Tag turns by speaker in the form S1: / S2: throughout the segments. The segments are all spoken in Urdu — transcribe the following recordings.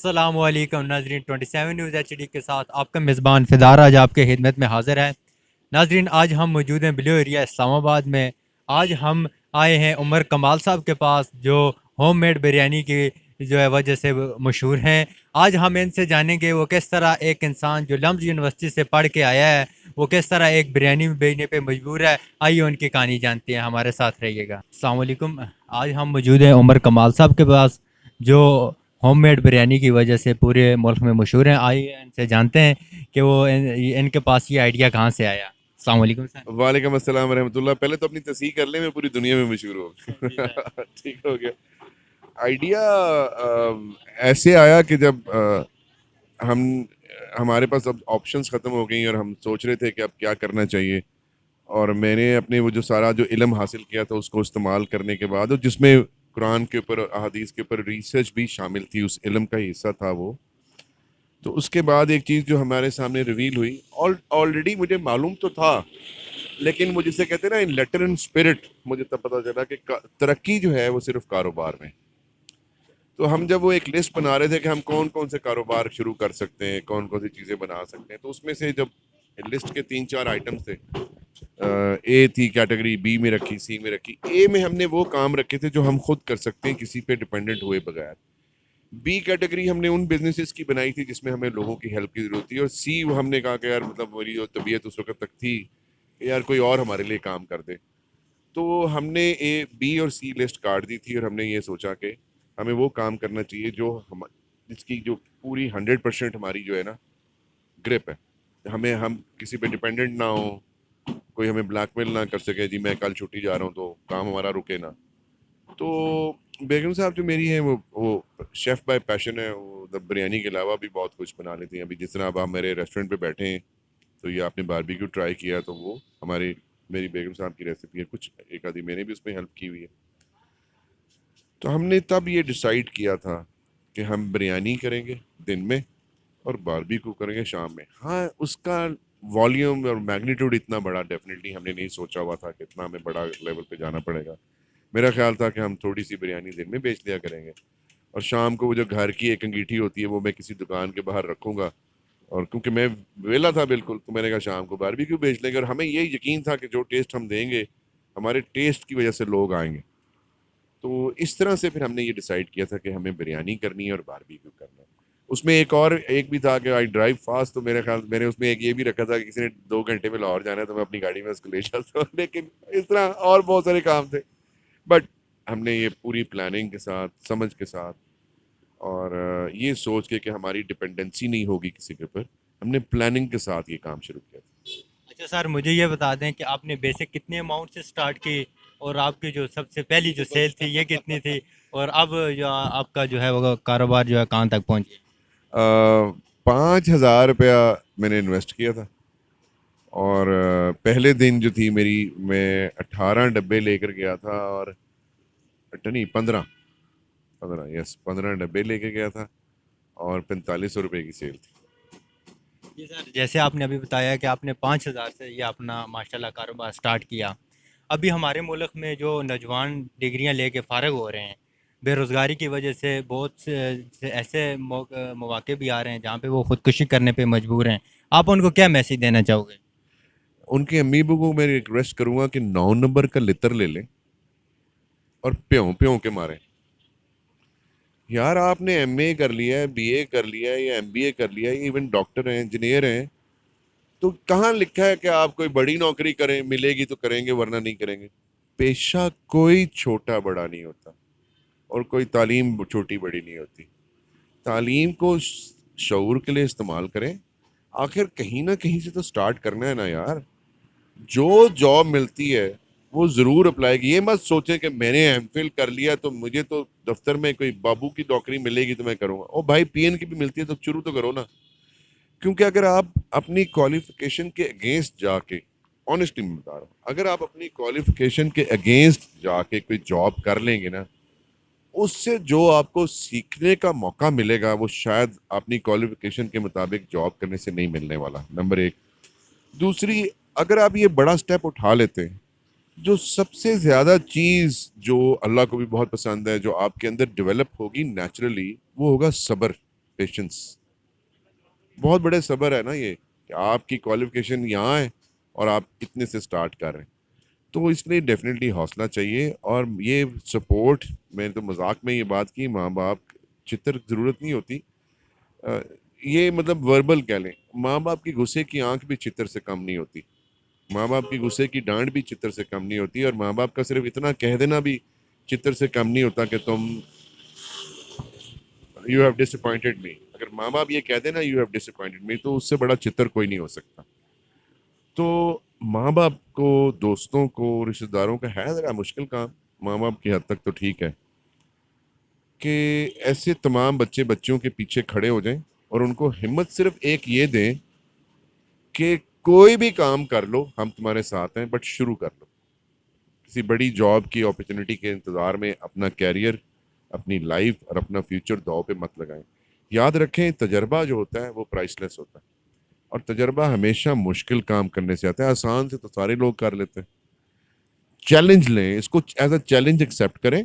S1: السلام علیکم ناظرین 27 نیوز ایچ ڈی کے ساتھ آپ کا میزبان فدار آج آپ کے خدمت میں حاضر ہے. ناظرین آج ہم موجود ہیں بلیو ایریا اسلام آباد میں. آج ہم آئے ہیں عمر کمال صاحب کے پاس جو ہوم میڈ بریانی کی جو ہے وجہ سے مشہور ہیں. آج ہم ان سے جانیں گے وہ کس طرح ایک انسان جو لمز یونیورسٹی سے پڑھ کے آیا ہے وہ کس طرح ایک بریانی بیچنے پہ مجبور ہے. آئیے ان کی کہانی جانتے ہیں, ہمارے ساتھ رہیے گا. السلام علیکم. آج ہم موجود ہیں عمر کمال صاحب کے پاس جو ہوم میڈ بریانی کی وجہ سے پورے ملک میں مشہور ہیں. آئیے ان سے جانتے ہیں کہ وہ ان کے پاس یہ آئیڈیا کہاں سے آیا. السلام علیکم سر.
S2: وعلیکم السلام ورحمۃ اللہ. پہلے تو اپنی تصحیح کر لیں, میں پوری دنیا میں مشہور ہوں. ٹھیک ہو گیا. آئیڈیا ایسے آیا کہ جب ہمارے پاس اب آپشنس ختم ہو گئیں اور ہم سوچ رہے تھے کہ اب کیا کرنا چاہیے, اور میں نے اپنے وہ جو سارا جو علم حاصل کیا تھا اس کو استعمال کرنے کے بعد, اور جس میں قرآن کے اوپر احادیث کے اوپر ریسرچ بھی شامل تھی, اس علم کا حصہ تھا وہ. تو اس کے بعد ایک چیز جو ہمارے سامنے ریویل ہوئی, آلریڈی مجھے معلوم تو تھا, لیکن وہ جسے کہتے ہیں نا ان لیٹر اینڈ اسپرٹ, مجھے تب پتہ چلا کہ ترقی جو ہے وہ صرف کاروبار میں. تو ہم جب وہ ایک لسٹ بنا رہے تھے کہ ہم کون کون سے کاروبار شروع کر سکتے ہیں, کون کون سی چیزیں بنا سکتے ہیں, تو اس میں سے جب لسٹ کے 3-4 آئٹمس تھے, اے تھی کیٹیگری, بی میں رکھی, سی میں رکھی. اے میں ہم نے وہ کام رکھے تھے جو ہم خود کر سکتے ہیں کسی پہ ڈپینڈنٹ ہوئے بغیر. بی کیٹیگری ہم نے ان بزنسز کی بنائی تھی جس میں ہمیں لوگوں کی ہیلپ کی ضرورت تھی, اور سی وہ ہم نے کہا کہ یار مطلب میری جو طبیعت اس وقت تک تھی کہ یار کوئی اور ہمارے لیے کام کر دے. تو ہم نے اے, بی اور سی لسٹ کاٹ دی تھی, اور ہم نے یہ سوچا کہ ہمیں وہ کام کرنا چاہیے جو جس کی جو پوری 100% ہماری جو ہے نا گرپ ہے, ہم کسی پہ ڈپینڈنٹ نہ ہوں, کوئی ہمیں بلیک میل نہ کر سکے, جی میں کل چھٹی جا رہا ہوں تو کام ہمارا رکے نا. تو بیگم صاحب جو میری ہیں وہ شیف بائی پیشن ہے, وہ بریانی کے علاوہ بھی بہت کچھ بنا لیتی ہیں. ابھی جس طرح اب آپ میرے ریسٹورنٹ پہ بیٹھے ہیں تو یہ آپ نے باربیکیو ٹرائی کیا, تو وہ میری بیگم صاحب کی ریسیپی ہے, کچھ ایک آدھی میں نے بھی اس میں ہیلپ کی ہوئی ہے. تو ہم نے تب یہ ڈیسائیڈ کیا تھا کہ ہم بریانی کریں گے دن میں اور باربیکیو کریں گے شام میں. ہاں اس کا والیوم اور میگنیٹیوڈ اتنا بڑا ڈیفینیٹلی ہم نے نہیں سوچا ہوا تھا کہ اتنا ہمیں بڑا لیول پہ جانا پڑے گا. میرا خیال تھا کہ ہم تھوڑی سی بریانی دن میں بیچ لیا کریں گے, اور شام کو وہ جو گھر کی ایک انگیٹھی ہوتی ہے وہ میں کسی دکان کے باہر رکھوں گا, اور کیونکہ میں ویلا تھا بالکل, تو میں نے کہا شام کو باربیکیو بیچ لیں گے. اور ہمیں یہ یقین تھا کہ جو ٹیسٹ ہم دیں گے ہمارے ٹیسٹ کی وجہ سے لوگ آئیں گے. تو اس طرح سے پھر ہم نے یہ ڈیسائیڈ کیا تھا کہ ہمیں بریانی کرنی ہے اور باربیکیو کرنا ہے. اس میں ایک بھی تھا کہ آئی ڈرائیو فاسٹ, تو میرے خیال میں نے اس میں ایک یہ بھی رکھا تھا کہ کسی نے 2 گھنٹے میں لاہور جانا ہے تو میں اپنی گاڑی میں اس کو لے جاتا ہوں. لیکن اس طرح اور بہت سارے کام تھے, بٹ ہم نے یہ پوری پلاننگ کے ساتھ, سمجھ کے ساتھ, اور یہ سوچ کے کہ ہماری ڈپینڈنسی نہیں ہوگی کسی کے اوپر, ہم نے پلاننگ کے ساتھ یہ کام شروع کیا تھا.
S1: اچھا سر, مجھے یہ بتا دیں کہ آپ نے بیسک کتنے اماؤنٹ سے سٹارٹ کی, اور آپ کی جو سب سے پہلی جو سیل تھی یہ کتنی تھی, اور اب جو آپ کا جو ہے وہ کاروبار جو ہے کہاں تک پہنچی.
S2: 5,000 روپیہ میں نے انویسٹ کیا تھا, اور پہلے دن جو تھی میری, میں 18 ڈبے لے کر گیا تھا, اور نہیں 15 ڈبے لے کے گیا تھا, اور 4500 روپے کی سیل تھی.
S1: جی سر, جیسے آپ نے ابھی بتایا کہ آپ نے 5,000 سے یہ اپنا ماشاء اللہ کاروبار سٹارٹ کیا. ابھی ہمارے ملک میں جو نوجوان ڈگریاں لے کے فارغ ہو رہے ہیں, بے روزگاری کی وجہ سے بہت سے ایسے مواقع بھی آ رہے ہیں جہاں پہ وہ خودکشی کرنے پہ مجبور ہیں. آپ ان کو کیا میسیج دینا چاہو گے؟
S2: ان کے امی ابو کو میں ریکویسٹ کروں گا کہ 9 نمبر کا لتر لے لیں اور پیوں کے ماریں. یار آپ نے ایم اے کر لیا ہے, بی اے کر لیا ہے, یا ایم بی اے کر لیا ہے, ایون ڈاکٹر ہیں, انجینئر ہیں, تو کہاں لکھا ہے کہ آپ کوئی بڑی نوکری کریں, ملے گی تو کریں گے ورنہ نہیں کریں گے. پیشہ کوئی چھوٹا بڑا نہیں ہوتا, اور کوئی تعلیم چھوٹی بڑی نہیں ہوتی. تعلیم کو شعور کے لیے استعمال کریں. آخر کہیں نہ کہیں سے تو سٹارٹ کرنا ہے نا یار. جو جاب ملتی ہے وہ ضرور اپلائی کی. یہ مت سوچیں کہ میں نے ایم فل کر لیا تو مجھے تو دفتر میں کوئی بابو کی نوکری ملے گی تو میں کروں گا. او بھائی, پی این کی بھی ملتی ہے تو شروع تو کرو نا. کیونکہ اگر آپ اپنی کوالیفیکیشن کے اگینسٹ جا کے, آنیسٹلی میں بتا رہا ہوں, اگر آپ اپنی کوالیفیکیشن کے اگینسٹ جا کے کوئی جاب کر لیں گے نا, اس سے جو آپ کو سیکھنے کا موقع ملے گا وہ شاید اپنی کوالیفیکیشن کے مطابق جاب کرنے سے نہیں ملنے والا. نمبر 1. دوسری, اگر آپ یہ بڑا سٹیپ اٹھا لیتے ہیں, جو سب سے زیادہ چیز جو اللہ کو بھی بہت پسند ہے جو آپ کے اندر ڈیولپ ہوگی نیچرلی, وہ ہوگا صبر, پیشنس. بہت بڑے صبر ہے نا یہ کہ آپ کی کوالیفیکیشن یہاں ہے اور آپ اتنے سے سٹارٹ کر رہے ہیں. تو اس لیے ڈیفینیٹلی حوصلہ چاہیے. اور یہ سپورٹ, میں نے تو مذاق میں یہ بات کی, ماں باپ چتر ضرورت نہیں ہوتی, یہ مطلب وربل کہہ لیں, ماں باپ کی غصے کی آنکھ بھی چتر سے کم نہیں ہوتی, ماں باپ کی غصے کی ڈانٹ بھی چتر سے کم نہیں ہوتی, اور ماں باپ کا صرف اتنا کہہ دینا بھی چتر سے کم نہیں ہوتا کہ تم یو ہیو ڈس اپوائنٹڈ می. اگر ماں باپ یہ کہہ دینا یو ہیو ڈس اپوائنٹڈ می, تو اس سے بڑا چتر کوئی نہیں ہو سکتا. تو ماں باپ کو, دوستوں کو, رشتہ داروں کا ہے ذرا مشکل کام. ماں باپ کی حد تک تو ٹھیک ہے کہ ایسے تمام بچوں کے پیچھے کھڑے ہو جائیں اور ان کو ہمت صرف ایک یہ دیں کہ کوئی بھی کام کر لو, ہم تمہارے ساتھ ہیں, بٹ شروع کر لو. کسی بڑی جاب کی اپرچونٹی کے انتظار میں اپنا کیریئر, اپنی لائف اور اپنا فیوچر داؤ پہ مت لگائیں. یاد رکھیں تجربہ جو ہوتا ہے وہ پرائس لیس ہوتا ہے, اور تجربہ ہمیشہ مشکل کام کرنے سے آتا ہے. آسان سے تو سارے لوگ کر لیتے ہیں. چیلنج لیں, اس کو ایز اے چیلنج ایکسیپٹ کریں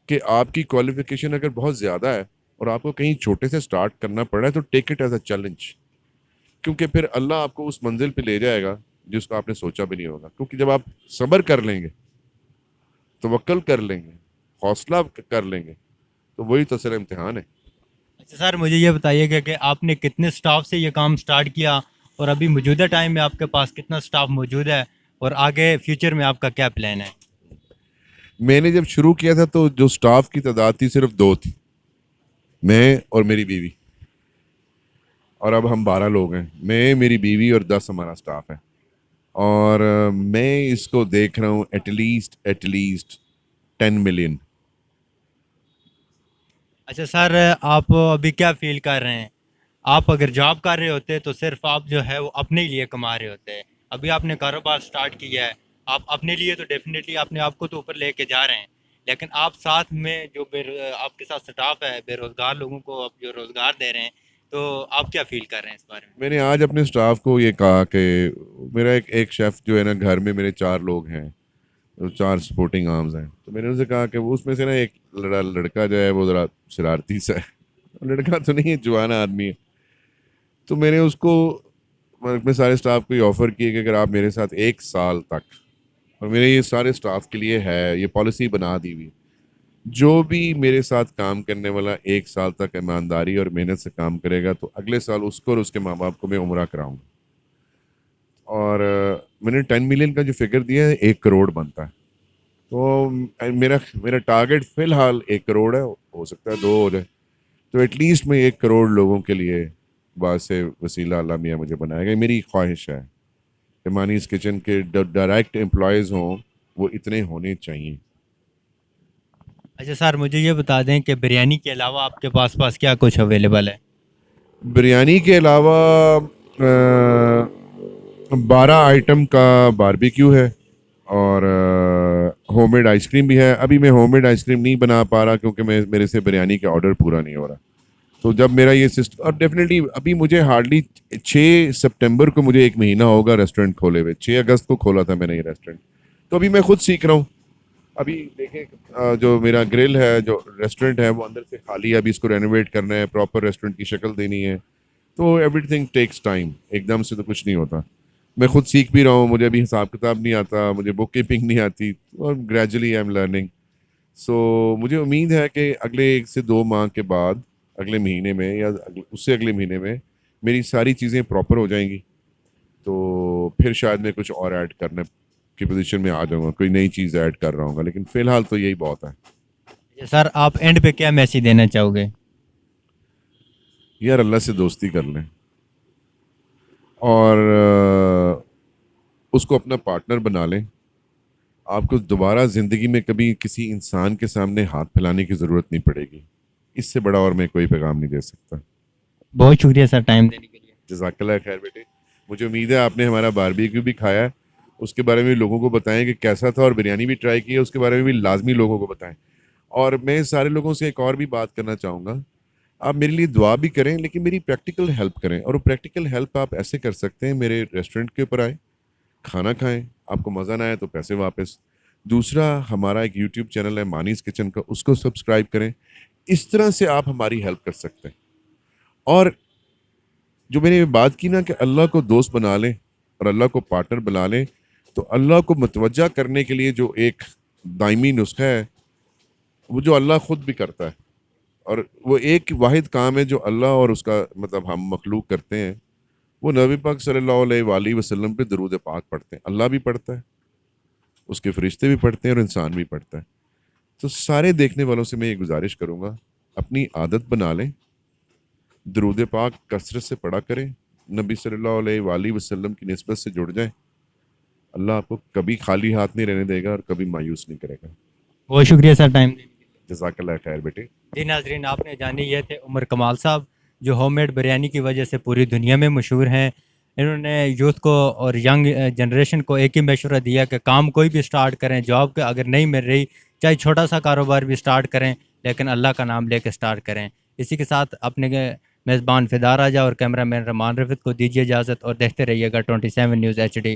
S2: کہ آپ کی کوالیفیکیشن اگر بہت زیادہ ہے اور آپ کو کہیں چھوٹے سے سٹارٹ کرنا پڑا ہے تو take it as a challenge, کیونکہ پھر اللہ آپ کو اس منزل پہ لے جائے گا جس کو آپ نے سوچا بھی نہیں ہوگا. کیونکہ جب آپ صبر کر لیں گے, توکل کر لیں گے, حوصلہ کر لیں گے, تو وہی تو اصل امتحان ہے.
S1: اچھا سر, مجھے یہ بتائیے کہ آپ نے کتنے سٹاف سے یہ کام سٹارٹ کیا, اور ابھی موجودہ ٹائم میں آپ کے پاس کتنا سٹاف موجود ہے, اور آگے فیوچر میں آپ کا کیا پلان ہے؟
S2: میں نے جب شروع کیا تھا تو جو سٹاف کی تعداد تھی صرف 2 تھی, میں اور میری بیوی, اور اب ہم 12 لوگ ہیں. میں, میری بیوی اور 10 ہمارا سٹاف ہے. اور میں اس کو دیکھ رہا ہوں ایٹ لیسٹ 10 ملین.
S1: اچھا سر, آپ ابھی کیا فیل کر رہے ہیں؟ آپ اگر جاب کر رہے ہوتے تو صرف آپ جو ہے وہ اپنے لیے کما رہے ہوتے. ابھی آپ نے کاروبار سٹارٹ کیا ہے, آپ اپنے لیے تو ڈیفینیٹلی اپنے آپ کو تو اوپر لے کے جا رہے ہیں, لیکن آپ ساتھ میں جو آپ کے ساتھ سٹاف ہے, بے روزگار لوگوں کو آپ جو روزگار دے رہے ہیں, تو آپ کیا فیل کر رہے ہیں اس بارے میں؟
S2: میں نے آج اپنے سٹاف کو یہ کہا کہ میرا ایک شیف جو ہے نا, گھر میں میرے 4 لوگ ہیں, 4 سپورٹنگ آرمز ہیں. تو میں نے ان سے کہا کہ وہ اس میں سے نا ایک لڑکا جو ہے وہ ذرا شرارتی سا ہے. لڑکا تو نہیں ہے, جوانا آدمی ہے. تو میں نے اس کو, اپنے سارے سٹاف کو یہ آفر کی کہ اگر آپ میرے ساتھ 1 سال تک, اور میرے یہ سارے سٹاف کے لیے ہے, یہ پالیسی بنا دی ہوئی, جو بھی میرے ساتھ کام کرنے والا 1 سال تک ایمانداری اور محنت سے کام کرے گا, تو اگلے سال اس کو اور اس کے ماں باپ کو میں عمرہ کراؤں گا. اور میں نے 10 ملین کا جو فگر دیا ہے 1 کروڑ بنتا ہے. تو میرا ٹارگیٹ فی الحال 1 کروڑ ہے, ہو سکتا ہے 2 ہو جائے. تو ایٹ لیسٹ میں 1 کروڑ لوگوں کے لیے باعث وسیلہ اللہ میاں مجھے بنائے گا. میری خواہش ہے کہ مانیز کچن کے ڈائریکٹ امپلائیز ہوں وہ اتنے ہونے چاہیے.
S1: اچھا سر, مجھے یہ بتا دیں کہ بریانی کے علاوہ آپ کے پاس کیا کچھ اویلیبل ہے؟
S2: بریانی کے علاوہ 12 آئٹم کا باربیکیو ہے, اور ہوم میڈ آئس کریم بھی ہے. ابھی میں ہوم میڈ آئس کریم نہیں بنا پا رہا کیونکہ میرے سے بریانی کا آرڈر پورا نہیں ہو رہا. تو جب میرا یہ سسٹم, اور ڈیفینیٹلی ابھی مجھے ہارڈلی 6 سپٹمبر کو مجھے 1 مہینہ ہوگا ریسٹورینٹ کھولے ہوئے. 6 اگست کو کھولا تھا میں نے یہ ریسٹورینٹ. تو ابھی میں خود سیکھ رہا ہوں. ابھی دیکھیں جو میرا گرل ہے, جو ریسٹورینٹ ہے, وہ اندر سے خالی ہے. ابھی اس کو رینوویٹ کرنا ہے, پراپر ریسٹورینٹ کی شکل دینی ہے. تو ایوری تھنگ ٹیکس ٹائم, ایک دم سے تو کچھ نہیں ہوتا. میں خود سیکھ بھی رہا ہوں, مجھے ابھی حساب کتاب نہیں آتا, مجھے بک کیپنگ نہیں آتی, اور گریجولی آئی ایم لرننگ. سو مجھے امید ہے کہ اگلے 1 سے 2 ماہ کے بعد, اگلے مہینے میں یا اس سے اگلے مہینے میں میری ساری چیزیں پراپر ہو جائیں گی. تو پھر شاید میں کچھ اور ایڈ کرنے کی پوزیشن میں آ جاؤں گا, کوئی نئی چیز ایڈ کر رہا ہوں گا. لیکن فی الحال تو یہی بہت ہے.
S1: اچھا سر, آپ اینڈ پہ کیا میسیج دینا چاہو گے؟
S2: یار اللہ سے دوستی کر لیں, اور اس کو اپنا پارٹنر بنا لیں. آپ کو دوبارہ زندگی میں کبھی کسی انسان کے سامنے ہاتھ پھیلانے کی ضرورت نہیں پڑے گی. اس سے بڑا اور میں کوئی پیغام نہیں دے سکتا.
S1: بہت شکریہ سر ٹائم دینے کے لیے.
S2: جزاک اللہ خیر بیٹے. مجھے امید ہے آپ نے ہمارا باربیکیو بھی کھایا ہے, اس کے بارے میں لوگوں کو بتائیں کہ کیسا تھا, اور بریانی بھی ٹرائی کی ہے, اس کے بارے میں بھی لازمی لوگوں کو بتائیں. اور میں سارے لوگوں سے ایک اور بھی بات کرنا چاہوں گا, آپ میرے لیے دعا بھی کریں لیکن میری پریکٹیکل ہیلپ کریں. اور وہ پریکٹیکل ہیلپ آپ ایسے کر سکتے ہیں, میرے ریسٹورینٹ کے اوپر آئیں, کھانا کھائیں, آپ کو مزہ نہ آئے تو پیسے واپس. دوسرا, ہمارا ایک یوٹیوب چینل ہے مانیز کچن کا, اس کو سبسکرائب کریں. اس طرح سے آپ ہماری ہیلپ کر سکتے ہیں. اور جو میں نے یہ بات کی نا کہ اللہ کو دوست بنا لیں اور اللہ کو پارٹنر بنا لیں، تو اللہ کو متوجہ کرنے کے لیے جو ایک دائمی نسخہ ہے وہ جو اللہ خود بھی کرتا ہے، اور وہ ایک واحد کام ہے جو اللہ اور اس کا مطلب ہم مخلوق کرتے ہیں، وہ نبی پاک صلی اللہ علیہ وآلہ وسلم پہ درود پاک پڑھتے ہیں. اللہ بھی پڑھتا ہے، اس کے فرشتے بھی پڑھتے ہیں، اور انسان بھی پڑھتا ہے. تو سارے دیکھنے والوں سے میں یہ گزارش کروں گا، اپنی عادت بنا لیں، درود پاک کثرت سے پڑھا کریں، نبی صلی اللہ علیہ وآلہ وسلم کی نسبت سے جڑ جائیں. اللہ آپ کو کبھی خالی ہاتھ نہیں رہنے دے گا اور کبھی مایوس نہیں کرے گا.
S1: بہت شکریہ سر ٹائم دینے کے لیے.
S2: جزاک اللہ خیر بیٹے.
S1: جی ناظرین، آپ نے جانی یہ تھے عمر کمال صاحب، جو ہوم میڈ بریانی کی وجہ سے پوری دنیا میں مشہور ہیں. انہوں نے یوتھ کو اور ینگ جنریشن کو ایک ہی مشورہ دیا کہ کام کوئی بھی سٹارٹ کریں، جاب کے اگر نہیں مل رہی چاہے چھوٹا سا کاروبار بھی سٹارٹ کریں، لیکن اللہ کا نام لے کے سٹارٹ کریں. اسی کے ساتھ اپنے میزبان فدا راجہ اور کیمرہ مین رمان رفت کو دیجیے اجازت، اور دیکھتے رہیے گا 27 نیوز HD.